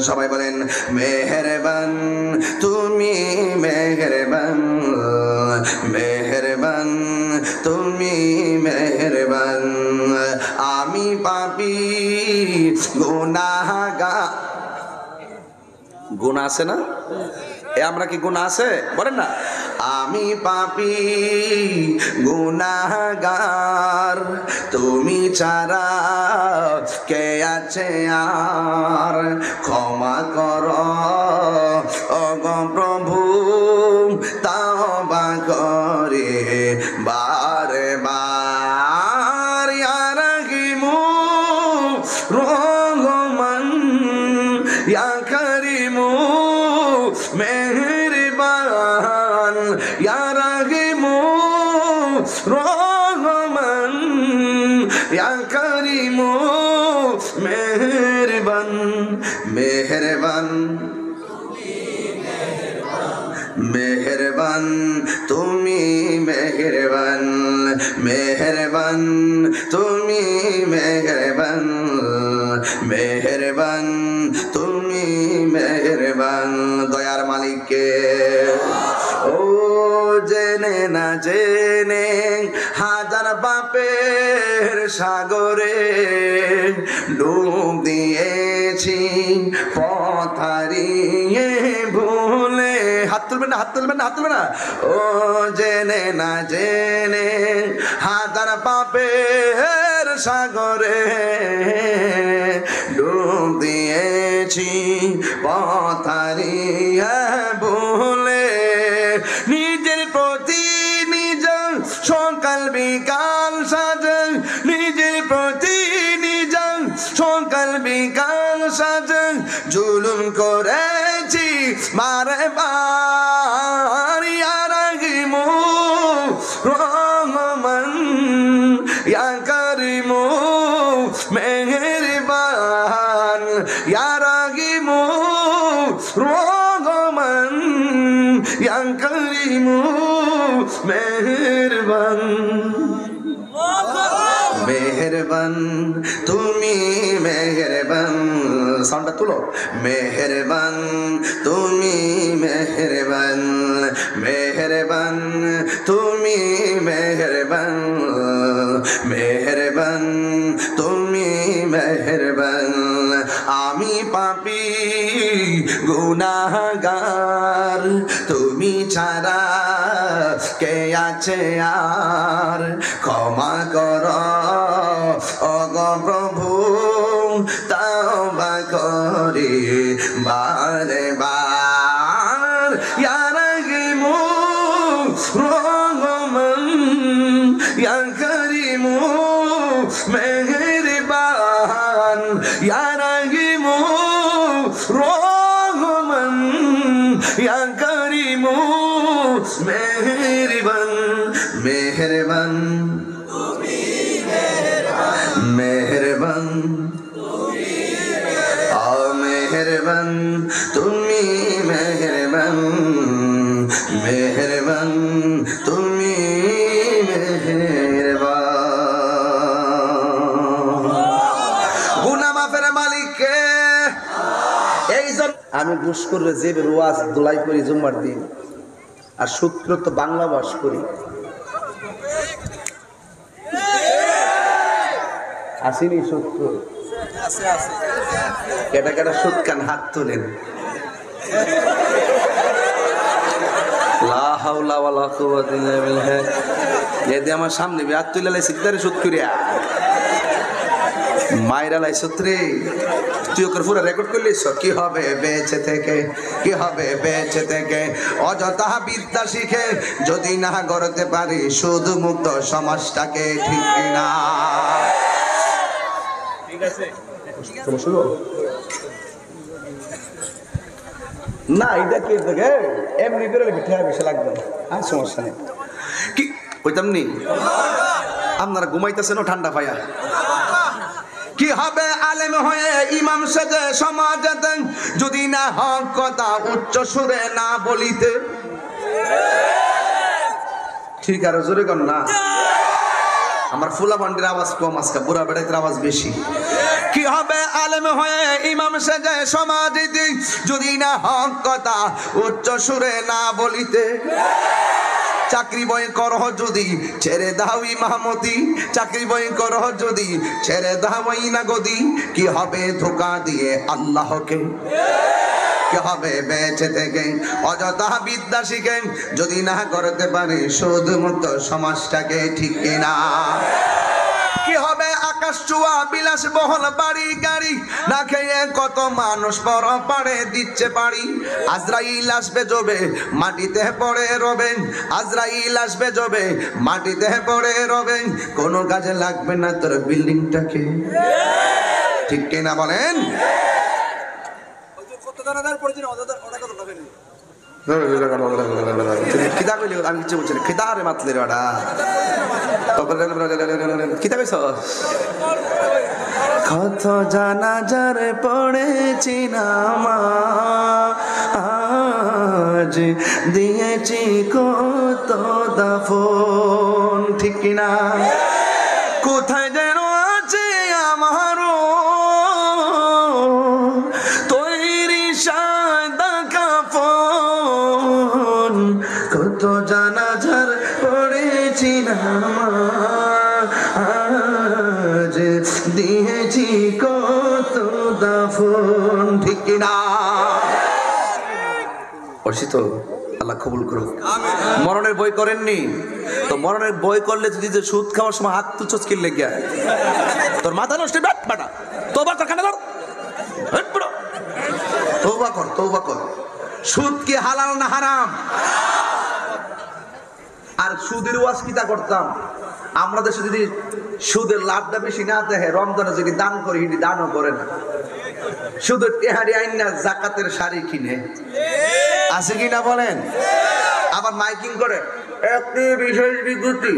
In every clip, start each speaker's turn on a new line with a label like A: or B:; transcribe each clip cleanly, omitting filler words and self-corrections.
A: সবাই বলেন মেহেরবান তুমি মেহেরবান, মেহেরবান তুমি মেহেরবান। আমি পাপী গুনাহগার। গুনাহ আছে না? আমরা কি গুনাহ আছে বলেন না? আমি পাপী গুনাহগার, তুমি ছাড়া কে আছে আর, ক্ষমা করো ওগো প্রভু তাওবা করে বারে বার। ইয়া রাহিমু রহমান ইয়া করিমু মেহেরবান, ইয়া রাহিমু রহমান ইয়া করিমু মেহেরবান। মেহেরবান মেহেরবান তুমি মেহেরবান, মেহেরবান তুমি মেহেরবান, মেহেরবান তুমি মেহেরবান। দয়ার মালিককে ও জেনে না জেনে হাজার পাপের সাগরে ডুব দিয়েছি পথ হারিয়ে ভুলে। হাত তুলবেন না, হাত তুলবেন না, হাত তুলবেন না। ও জেনে না জেনে হাজার পাপের সাগরে ডুব দিয়েছি পথ হারিয়ে ভুলে। নিজের প্রতি নিজ সকাল বিকাল সাজে, নিজের প্রতি নিজ সকাল বিকাল সাজে জুলুম করেছি বারে বার। ইয়া রাহিমু রহমান ইয়া করিমু মেহেরবান, ইয়া রাহিমু রহমান ইয়া করিমু মেহেরবান। মেহেরবান তুমি মেহেরবান, সাউন্ডটা তুলো। মেহেরবান তুমি মেহেরবান, মেহেরবান তুমি মেহেরবান, মেহেরবান তুমি মেহেরবান। আমি পাপী গুনাহগার, তুমি ছাড়া কে আছে আর, ক্ষমা করো ওগো প্রভু তাওবা করে বারে বার। ইয়া রাহিমু রহমান ইয়া করিমু মেহেরবান, ইয়া রাহিমু রহমান ইয়া করিমু মেহেরবান। মেহেরবান মেহেরবান মেহেরবান তুমি মেহেরবান, মেহেরবান তুমি মেহেরবান। গুনাহ মাফের মালিককে। এই জন্য আমি ঘুষ করে যে ওয়াজ দোলাই করি জুম্মার দিন, আর সূত্র তো বাংলা বাস করি। আসেনি সূত্র? কেটা কেটা সুদ কান হাত তোলেন। লা হাওলা ওয়ালা কুওয়াতা ইল্লা বিল্লাহ। যদি আমার সামনে হাত তুলে লাই সিদ্ধারে সুদ করিয়া মাইরা লাই সূত্রে তুই ওকে পুরো রেকর্ড করলিস। কি হবে বেঁচে থেকে, কি হবে বেঁচে থেকে অযথা বিদ্যা শিখে যদি না গড়তে পারি শুধু মুক্ত সমাজটাকে, ঠিক না? না এটা কি দেখে এমনি করে পিঠা বেশি লাগবে না, আর সমস্যা নেই। কি ওইতাম নি আপনারা ঘুমাইতেছেন ঠান্ডা পায়া। কি হবে আলেম হয়ে ইমাম সেজে সমাজেতে যদি না হক কথা উচ্চ সুরে না বলিতে? ঠিক আর জোরে কর না। আমার ফুলা ভান্ডির আওয়াজ কম, আজকে বুড়া বেড়াইতের আওয়াজ বেশি। কি হবে আলেম হয়ে ইমাম সেজে সমাজে যদি না হক কথা উচ্চ সুরে না বলিতে। চাকরি বই করহ যদি ছেড়ে দাও ইমামতি, চাকরি বই করহ যদি ছেড়ে দাও না গদি। কি হবে ধোকা দিয়ে আল্লাহকে, কি হবে বেঁচে থেকে অযথা বিদ্যা শিখে যদি না করতে পারে শুধুমাত্র সমাজটাকে, ঠিক কিনা? কি হবে আকাশ চুয়া বিলাস বহল বাড়ি গাড়ি না খেয়ে কত মানুষ পর পাড়ে দিচ্ছে বাড়ি। আজরাইল আসবে জবে মাটিতে পড়ে রবে, আজরাইল আসবে জবে মাটিতে পড়ে রবে, কোনো কাজে লাগবে না তোর বিল্ডিংটাকে, ঠিক কিনা বলেন? কিতা কইলি আমি কিছু বলছি না, কিতা রে মাতলে ওটা কিতা কইছ? কত জানাজার পড়েছি নামাজ, দিয়েছি কত দাফন, ঠিক কিনা? কোথায় যেন আছে আমারও তৈরি সাদা কাফন, কত জানাজার পড়েছি নামাজ, দিয়েছি কত দাফন, ঠিক কিনা? অর্ষিত আল্লাহ কবুল করুক। মরণের বই করেননি তো? মরণের বই করলে যদি সুদ খাওয়ার সময় হাত তুলছস কি লেগে তোর মাথা নষ্ট, বেটা তোবা কর, খানা কর, তওবা কর, তওবা কর। সুদ কি হালাল না হারাম? আর সুদের ওয়াজ কিতা করতাম আমরা দেশে, যদি সুদের লাভটা বেশি না দেখে রমজানে যদি দান করি, হিডি দানও করে না। সুদের টেহারি আইন না জাকাতের শাড়ি কিনে, আছে কিনা বলেন? আবার মাইকিং করে একটি বিশেষ বিজ্ঞপ্তি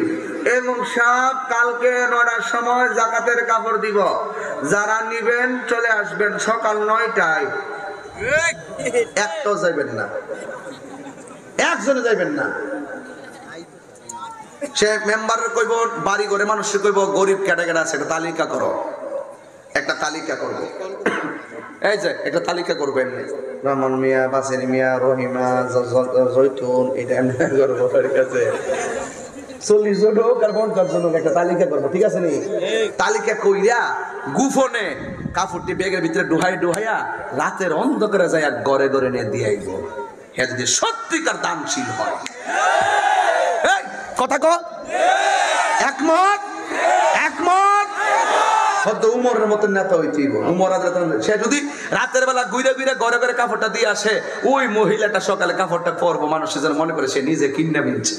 A: এবং সব কালকে 9টার সময় জাকাতের কাপড় দিব, যারা নিবেন চলে আসবেন সকাল 9টায়। একটাও যাইবেন না, একজনে যাইবেন না। সে মেম্বারের কইব, বাড়ি ঘরে মানুষের কইব গরিব ক্যাটাগরি আছে, একটা তালিকা করো, একটা তালিকা করব। এই যে একটা তালিকা করবেন, রহমান মিয়া, বাসের মিয়া, রহিমা, জৈতুন, এটা কাছে 40 জন হোক আর 50 জন হোক, একটা তালিকা করবো, ঠিক আছে নি? তালিকা কইরা গুফনে কাপড়টি ব্যাগের ভিতরে ডুহাইয়া রাতের অন্ধকারে যায় ঘরে ঘরে নিয়ে দিয়ে আইব। হ্যাঁ, যদি সত্যিকার দানশীল হয়। কথা কো একমত? একমত? উমরের মতন নেতা হইতেইব। উমর সে যদি রাতের বেলা গুইরা গুইরা ঘরে ঘরে কাপড়টা দিয়ে আসে, ওই মহিলাটা সকালে কাপড়টা পরবো, মানুষের যেন মনে করে সে নিজে কিনে মিলছে।